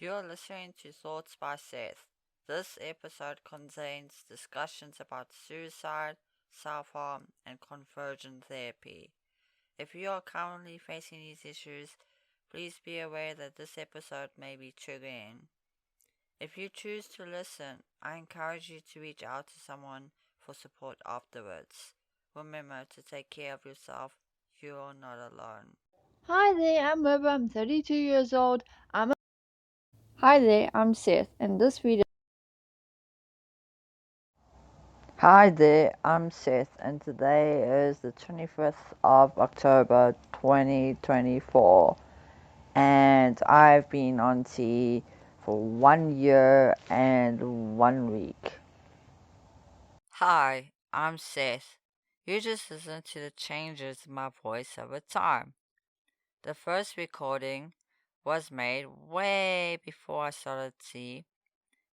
You're listening to Thoughts by Seth. This episode contains discussions about suicide, self harm, and conversion therapy. If you are currently facing these issues, please be aware that this episode may be triggering. If you choose to listen, I encourage you to reach out to someone for support afterwards. Remember to take care of yourself. You're not alone. Hi there, I'm Weber. I'm 32 years old. Hi there, I'm Seth. In this video, Hi there, I'm Seth, and today is the 25th of October 2024, and I've been on tea for 1 year and 1 week. Hi, I'm Seth. You just listened to the changes in my voice over time. The first recording was made way before I started tea.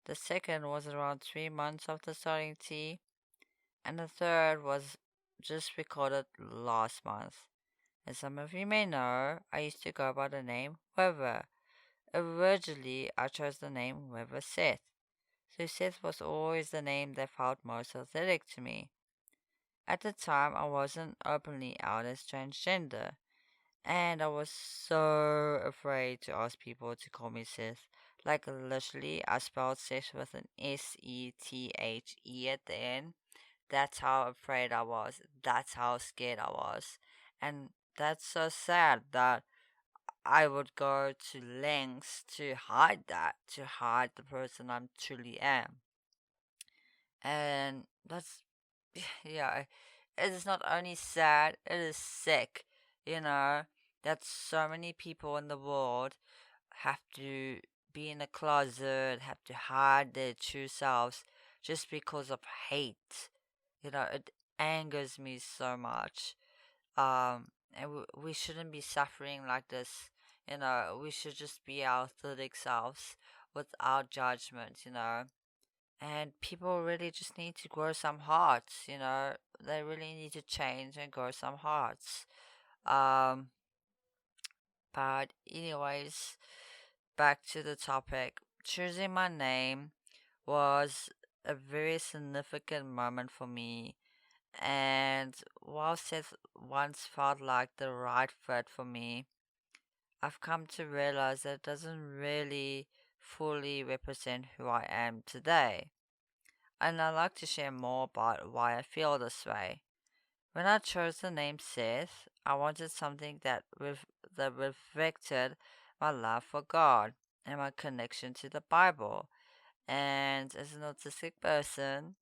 The second was around 3 months after starting tea. And the third was just recorded last month. As some of you may know, I used to go by the name Weather. Originally, I chose the name Weather Seth, so Seth was always the name that felt most authentic to me. At the time, I wasn't openly out as transgender, and I was so afraid to ask people to call me Seth. Like, literally, I spelled Seth with an Sethe at the end. That's how afraid I was. That's how scared I was. And that's so sad that I would go to lengths to hide that, to hide the person I truly am. And that's, yeah, it is not only sad, it is sick, you know, that so many people in the world have to be in a closet, have to hide their true selves just because of hate. It angers me so much. And we shouldn't be suffering like this. We should just be our authentic selves without judgment. And people really just need to grow some hearts. They really need to change and grow some hearts. Um, but anyways, back to the topic. Choosing my name was a very significant moment for me, and whilst it once felt like the right fit for me, I've come to realize that it doesn't really fully represent who I am today. And I'd like to share more about why I feel this way. When I chose the name Seth, I wanted something that reflected my love for God and my connection to the Bible. And as an autistic person,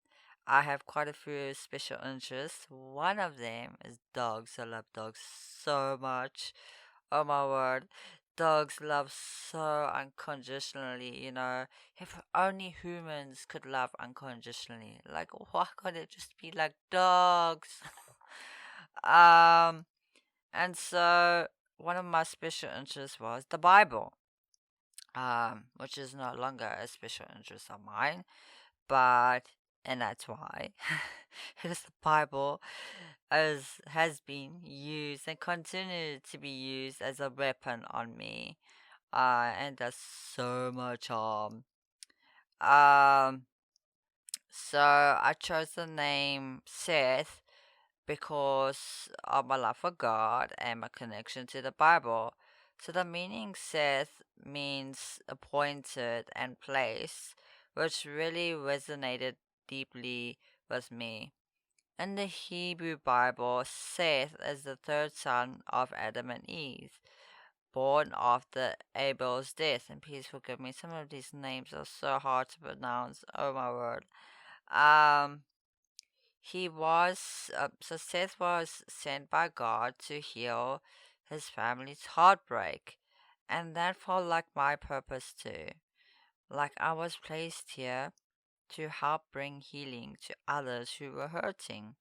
I have quite a few special interests. One of them is dogs. I love dogs so much. Oh my word. Dogs love so unconditionally. If only humans could love unconditionally. Like, why can't it just be like dogs? um, and so one of my special interests was the Bible, which is no longer a special interest of mine, but and that's why because the Bible has been used and continued to be used as a weapon on me, and does so much harm. Um, so I chose the name Seth because of my love for God and my connection to the Bible. So the meaning Seth means appointed and placed, which really resonated deeply with me. In the Hebrew Bible, Seth is the third son of Adam and Eve, born after Abel's death. And please forgive me, some of these names are so hard to pronounce. Oh my word. Um, so Seth was sent by God to heal his family's heartbreak. And that felt like my purpose too. Like I was placed here to help bring healing to others who were hurting,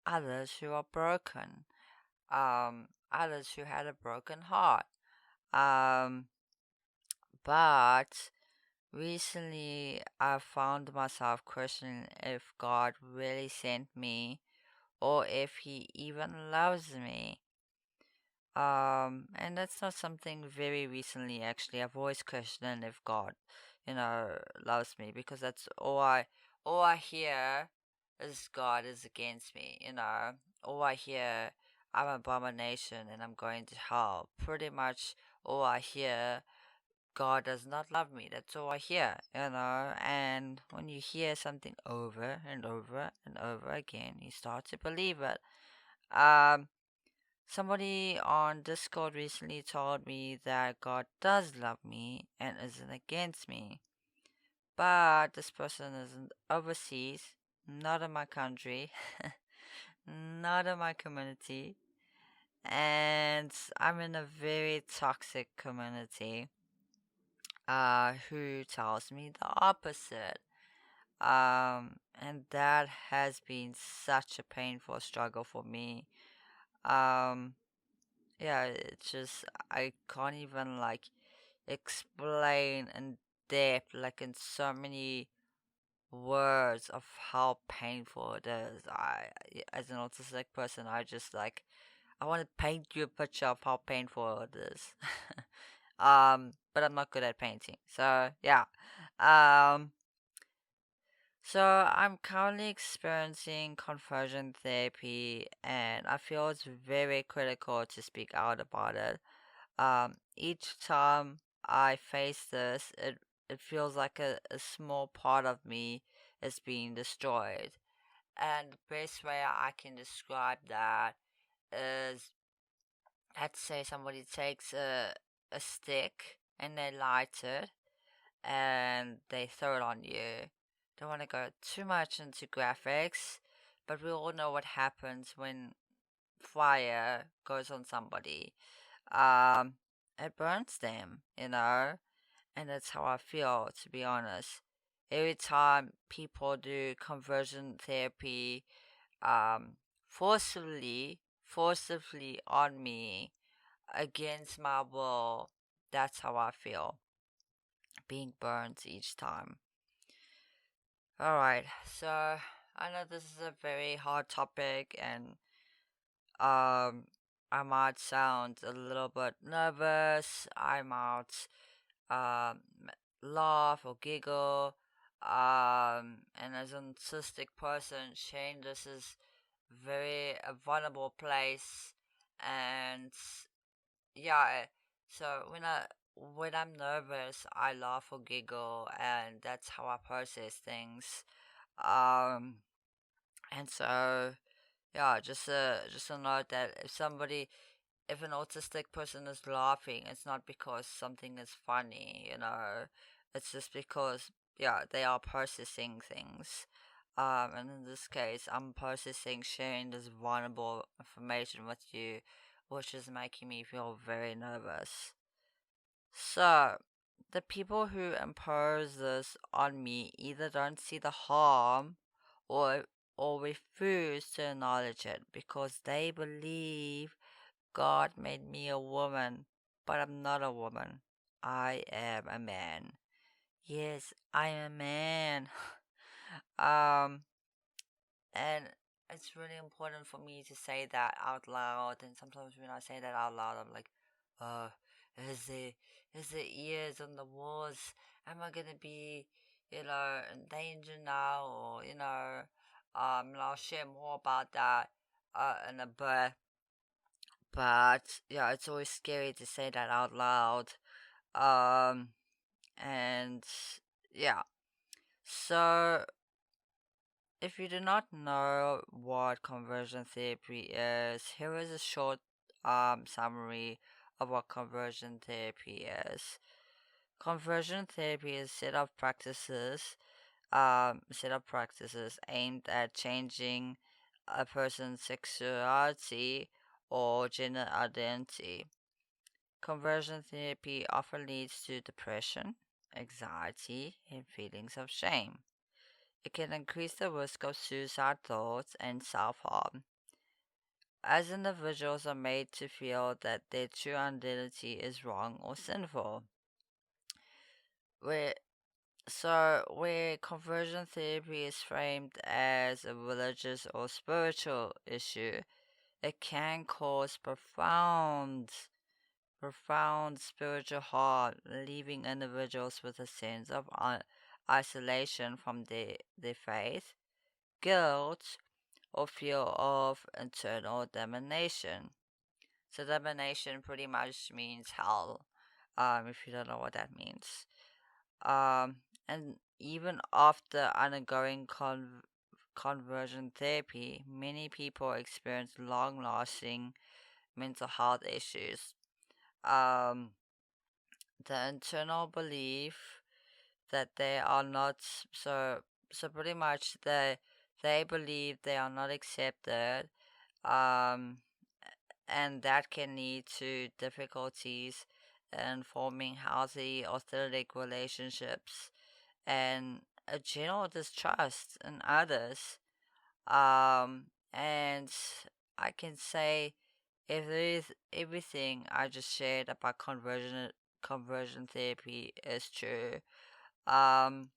others who are broken, others who had a broken heart. Um, but recently I found myself questioning if God really sent me or if He even loves me. And that's not something very recently, actually. I've always questioned if God, loves me because that's all I hear is God is against me. All I hear, I'm an abomination and I'm going to hell. Pretty much all I hear, God does not love me. That's all I hear. And when you hear something over and over and over again, you start to believe it. Um, Somebody on Discord recently told me that God does love me and isn't against me. But this person isn't overseas, not in my country, not in my community, and I'm in a very toxic community who tells me the opposite. And that has been such a painful struggle for me. Um, yeah, it's just I can't even like explain in depth, like in so many words of how painful it is. As an autistic person, I just like I want to paint you a picture of how painful it is. But I'm not good at painting, so yeah. Um, so I'm currently experiencing conversion therapy, and I feel it's very critical to speak out about it. Each time I face this, it feels like a small part of me is being destroyed. And the best way I can describe that is, let's say somebody takes a stick and they light it and they throw it on you. Don't want to go too much into graphics, but we all know what happens when fire goes on somebody. um, it burns them, and that's how I feel, to be honest. Every time people do conversion therapy, um, forcibly on me against my will, that's how I feel, being burned each time. Alright, so I know this is a very hard topic, and I might sound a little bit nervous. I might um, laugh or giggle. And as an autistic person, Shane, this is very a vulnerable place, and yeah. So when I'm nervous, I laugh or giggle, and that's how I process things. Um, and so yeah, just a note that if an autistic person is laughing, it's not because something is funny. It's just because, yeah, they are processing things. And in this case, I'm processing sharing this vulnerable information with you, which is making me feel very nervous. So, the people who impose this on me either don't see the harm or refuse to acknowledge it because they believe God made me a woman, but I'm not a woman. I am a man. Yes, I am a man. um, and it's really important for me to say that out loud. And sometimes when I say that out loud, I'm like, uh, is the ears on the walls? Am I gonna be, in danger now? Or, and I'll share more about that in a bit. But yeah, it's always scary to say that out loud. Um, and yeah. So if you do not know what conversion therapy is, here is a short summary of what conversion therapy is. Conversion therapy is set of practices aimed at changing a person's sexuality or gender identity. Conversion therapy often leads to depression, anxiety, and feelings of shame. It can increase the risk of suicide thoughts and self harm, as individuals are made to feel that their true identity is wrong or sinful. Where, where conversion therapy is framed as a religious or spiritual issue, it can cause profound spiritual harm, leaving individuals with a sense of isolation from their faith, guilt, or fear of internal damnation. So damnation pretty much means hell, if you don't know what that means. And even after undergoing conversion therapy, many people experience long-lasting mental health issues. Um, the internal belief that they are not so pretty much they believe they are not accepted, um, and that can lead to difficulties in forming healthy, authentic relationships and a general distrust in others. And I can say if there is everything I just shared about conversion therapy is true, and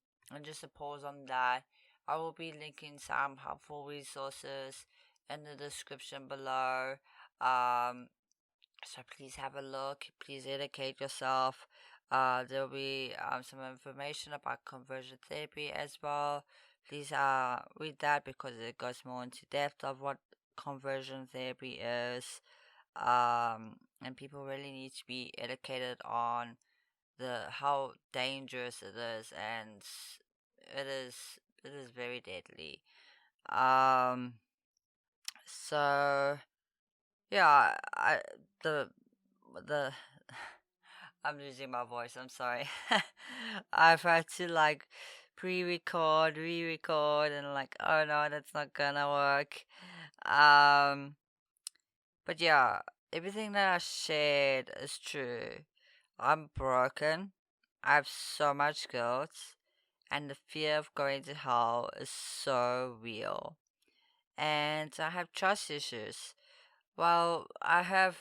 just a pause on that, I will be linking some helpful resources in the description below. Um, so please have a look. Please educate yourself. There'll be some information about conversion therapy as well. Please read that because it goes more into depth of what conversion therapy is. And people really need to be educated on the how dangerous it is, and it is it is very deadly. Um, so yeah, the the I'm losing my voice. I'm sorry. I've had to like pre-record, re-record, and like, oh no, that's not gonna work. Um, but yeah, everything that I shared is true. I'm broken. I have so much guilt, and the fear of going to hell is so real. And I have trust issues. Well, I have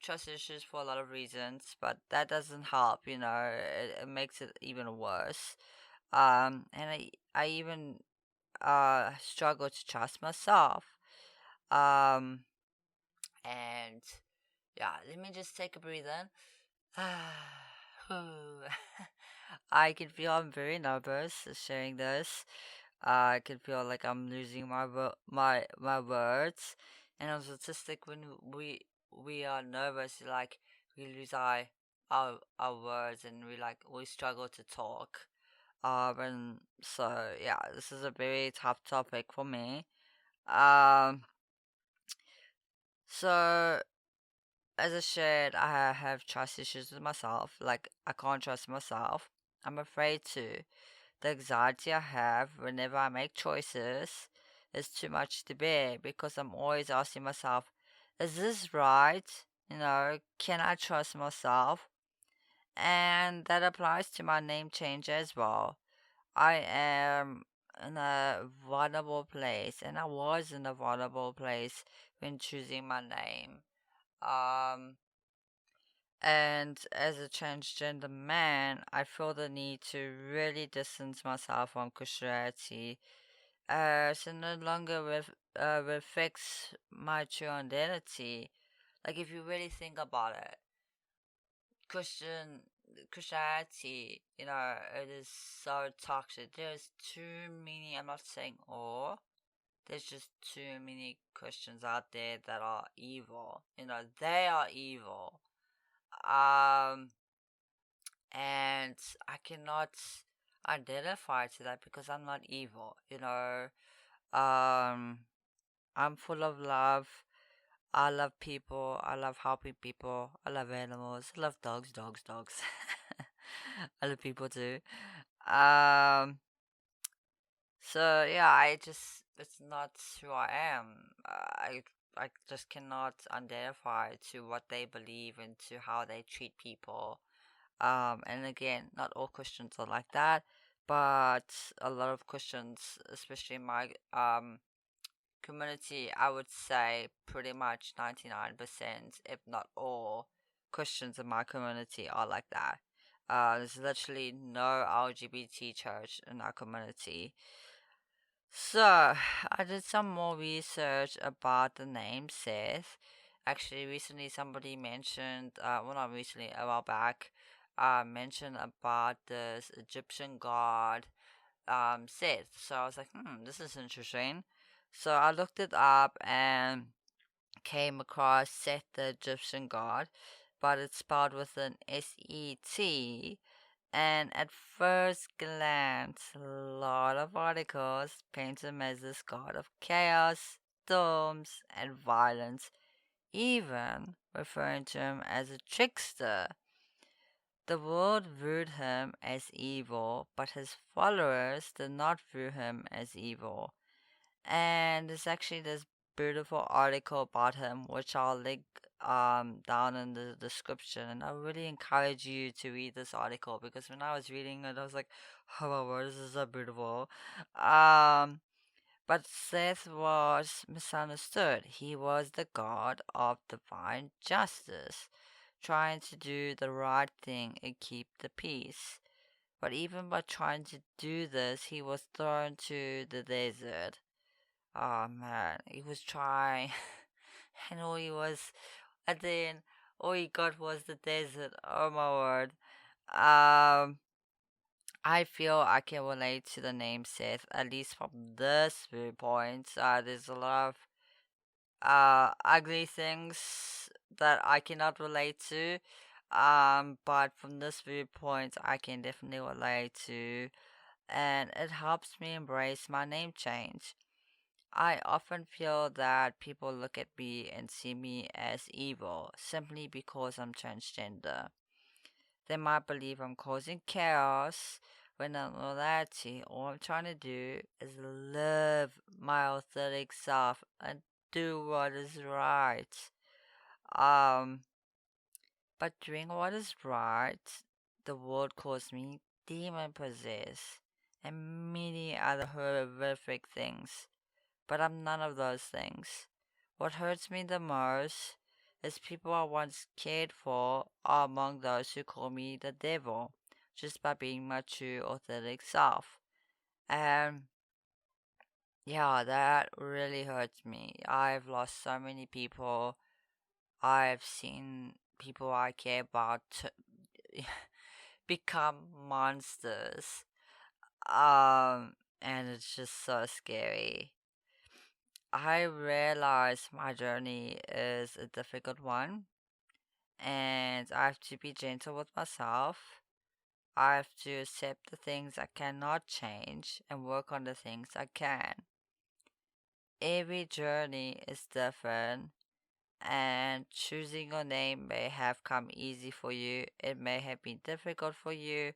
trust issues for a lot of reasons, but that doesn't help, you know. It makes it even worse. And I even struggle to trust myself. Um, and yeah, let me just take a breathe in. I can feel I'm very nervous sharing this. I can feel like I'm losing my words, and as autistic, when we are nervous, like we lose our words, and we struggle to talk. And so yeah, this is a very tough topic for me. Um, so as I shared, I have trust issues with myself. Like I can't trust myself. I'm afraid to. The anxiety I have whenever I make choices is too much to bear because I'm always asking myself, is this right? You know, can I trust myself? And that applies to my name change as well. I am in a vulnerable place, and I was in a vulnerable place when choosing my name. Um, and as a transgender man, I feel the need to really distance myself from Christianity as it no longer reflects my true identity. Like, if you really think about it, Christian Christianity, you know, it is so toxic. There's too many, I'm not saying all, there's just too many Christians out there that are evil. You know, they are evil. Um, and I cannot identify to that because I'm not evil, you know. Um, I'm full of love. I love people. I love helping people. I love animals. I love dogs. I love people too. Um, so yeah, it's not who I am. I just cannot identify to what they believe and to how they treat people. And again, not all Christians are like that, but a lot of Christians, especially in my community, I would say pretty much 99%, if not all, Christians in my community are like that. There's literally no LGBT church in our community. So, I did some more research about the name Seth. Actually, recently somebody mentioned, well, not recently, a while back, mentioned about this Egyptian god, Seth. So I was like, this is interesting. So I looked it up and came across Seth the Egyptian God, but it's spelled with an S-E-T. And at first glance, a lot of articles paint him as this god of chaos, storms, and violence, even referring to him as a trickster. The world viewed him as evil, but his followers did not view him as evil. And there's actually this beautiful article about him, which I'll link down in the description. And I really encourage you to read this article because when I was reading it, I was like, "Oh my word, this is so beautiful." Um, but Seth was misunderstood. He was the god of divine justice, trying to do the right thing and keep the peace. But even by trying to do this, he was thrown to the desert. Oh man, he was trying, and all he was, and then all he got was the desert. Oh my word. Um, I feel I can relate to the name Seth, at least from this viewpoint. There's a lot of ugly things that I cannot relate to. But from this viewpoint, I can definitely relate to, and it helps me embrace my name change. I often feel that people look at me and see me as evil simply because I'm transgender. They might believe I'm causing chaos when in reality all I'm trying to do is live my authentic self and do what is right. Um, but doing what is right, the world calls me demon possessed and many other horrific things. But I'm none of those things. What hurts me the most is people I once cared for are among those who call me the devil just by being my true authentic self. And yeah, that really hurts me. I've lost so many people. I've seen people I care about become monsters. And it's just so scary. I realize my journey is a difficult one, and I have to be gentle with myself. I have to accept the things I cannot change and work on the things I can. Every journey is different, and choosing your name may have come easy for you, it may have been difficult for you,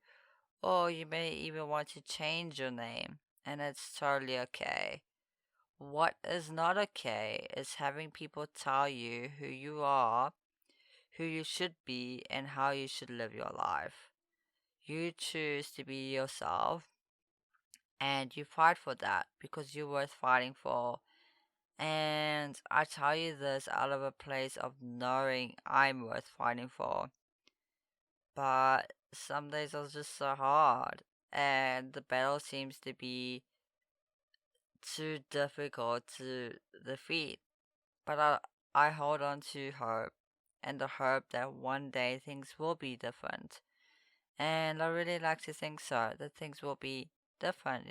or you may even want to change your name, and it's totally okay. What is not okay is having people tell you who you are, who you should be, and how you should live your life. You choose to be yourself and you fight for that because you're worth fighting for. And I tell you this out of a place of knowing I'm worth fighting for. But some days are just so hard, and the battle seems to be too difficult to defeat. But I hold on to hope and the hope that one day things will be different. And I really like to think so, that things will be different.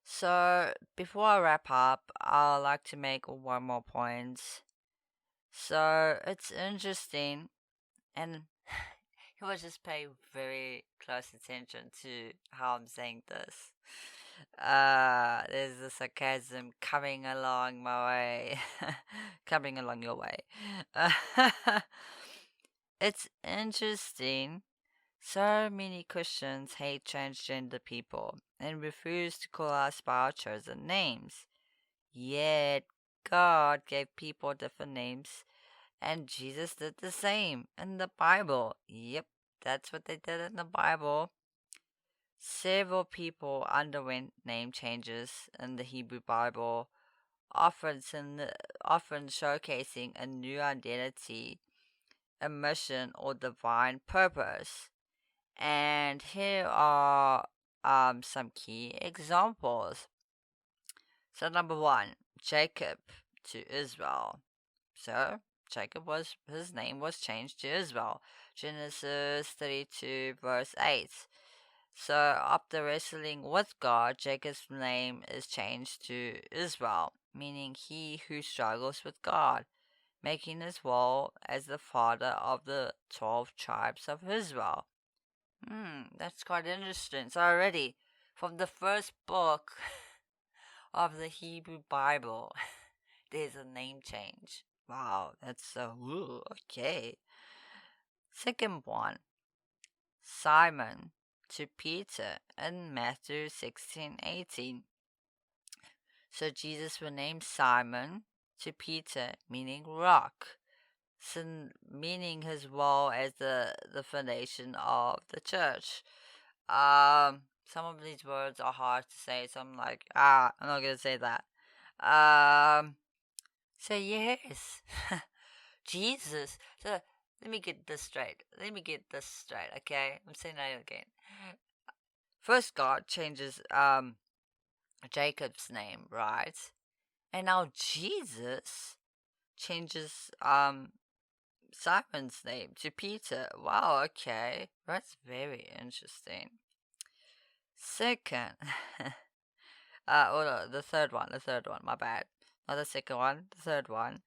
So before I wrap up, I'd like to make one more point. So it's interesting, and you will just pay very close attention to how I'm saying this. There's the sarcasm coming along my way, coming along your way. Uh, it's interesting. So many Christians hate transgender people and refuse to call us by our chosen names. Yet God gave people different names, and Jesus did the same in the Bible. Yep, that's what they did in the Bible. Several people underwent name changes in the Hebrew Bible, often, often showcasing a new identity, a mission, or divine purpose. And here are some key examples. So number one, Jacob to Israel. So Jacob was his name was changed to Israel. Genesis 32 verse 8. So after wrestling with God, Jacob's name is changed to Israel, meaning he who struggles with God, making his role as the father of the 12 tribes of Israel. That's quite interesting. So already, from the first book of the Hebrew Bible, there's a name change. Wow, that's so okay. Second one, Simon to Peter in Matthew 16:18. So Jesus will name Simon to Peter, meaning rock, meaning his role as the foundation of the church. Some of these words are hard to say, so I'm like, I'm not gonna say that. So yes, Jesus. So let me get this straight. Okay? I'm saying that again. First, God changes Jacob's name, right? And now Jesus changes Simon's name to Peter. Wow, okay. That's very interesting. Second, no, the third one, my bad. Not the second one, the third one.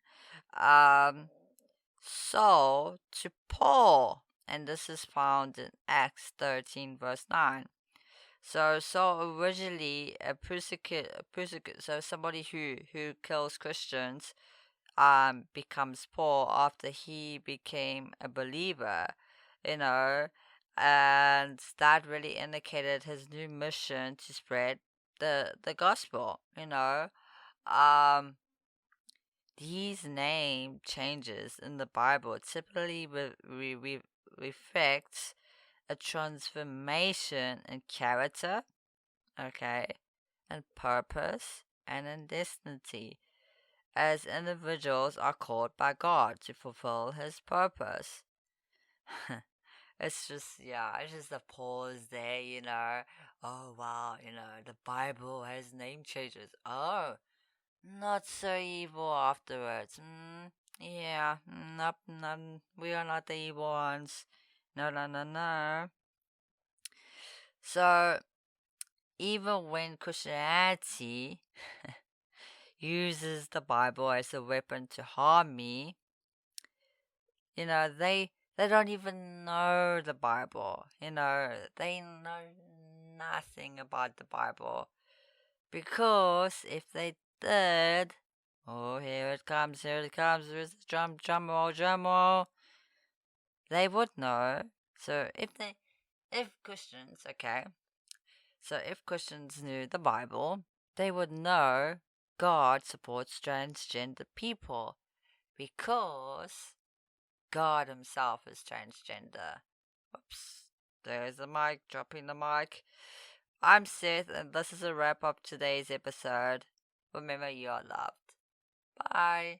Saul to Paul, and this is found in Acts 13 verse 9. So Saul originally a persecute, so somebody who kills Christians, becomes Paul after he became a believer, you know, and that really indicated his new mission to spread the gospel, you know. These name changes in the Bible typically reflects a transformation in character, okay, and purpose and in destiny, as individuals are called by God to fulfill His purpose. It's just a pause there, you know. Oh wow, you know, the Bible has name changes. Oh, not so evil afterwards. Yeah, nope, none. We are not the evil ones. No, no, no, no. So, even when Christianity uses the Bible as a weapon to harm me, you know, they don't even know the Bible. You know, they know nothing about the Bible. Because if they did, oh, here it comes, here's the drum roll, they would know. So if Christians, okay, so if Christians knew the Bible, they would know God supports transgender people because God himself is transgender. Oops, there's the mic, dropping the mic. I'm Seth, and this is a wrap up today's episode. Remember, you are loved. Bye.